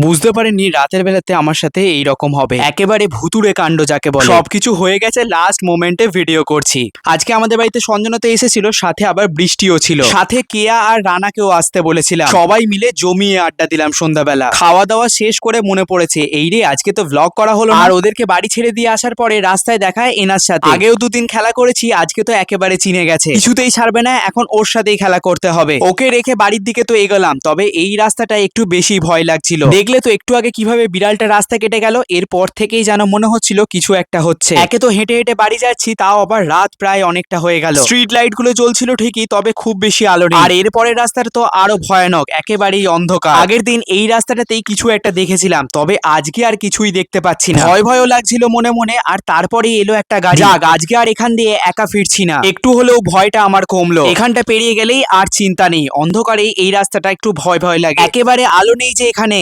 বুঝতে পারিনি রাতের বেলাতে আমার সাথে এইরকম হবে। একেবারে ভুতুড়ে কাণ্ড যাকে বলে। সবকিছু হয়ে গেছে, লাস্ট মোমেন্টে ভিডিও করছি। আজকে আমাদের বাড়িতে সঞ্জনা তো এসেছিল, সাথে আবার বৃষ্টিও ছিল, সাথে কেয়া আর রানাকেও আসতে বলেছিলাম। সবাই মিলে জমিয়ে আড্ডা দিলাম সন্ধ্যাবেলা। খাওয়া দাওয়া শেষ করে মনে পড়েছে এই রে আজকে তো ভ্লগ করা হলো না। আর ওদেরকে বাড়ি ছেড়ে দিয়ে আসার পরে রাস্তায় দেখায় এনার সাথে। আগেও দুদিন খেলা করেছি, আজকে তো একেবারে চিনে গেছে, কিছুতেই ছাড়বে না, এখন ওর সাথেই খেলা করতে হবে। ওকে রেখে বাড়ির দিকে তো এগোলাম, তবে এই রাস্তাটা একটু বেশি ভয় লাগছিল। দেখলে তো একটু আগে কিভাবে বিড়ালটা রাস্তা কেটে গেল, এরপর থেকেই যেন মনে হচ্ছিল কিছু একটা হচ্ছে। একে তো হেঁটে হেঁটে বাড়ি যাচ্ছি, তাও আবার রাত প্রায় অনেকটা হয়ে গেল। স্ট্রিট লাইট গুলো জ্বলছিল ঠিকই, তবে খুব বেশি আলো নেই। আর এরপরের রাস্তাটা তো আরো ভয়ানক, একেবারেই অন্ধকার। আগের দিন এই রাস্তাটাতেই কিছু একটা দেখেছিলাম, তবে আজকে আর কিছুই দেখতে পাচ্ছি না। ভয় ভয়ও লাগছিল মনে মনে। আর তারপরেই এলো একটা গাড়ি। যাক, আজকে আর এখান দিয়ে একা ফিরছি না, একটু হলেও ভয়টা আমার কমলো। এখানটা পেরিয়ে গেলেই আর চিন্তা নেই। অন্ধকারে এই রাস্তাটা একটু ভয় ভয় লাগে, একেবারে আলো নেই যে এখানে।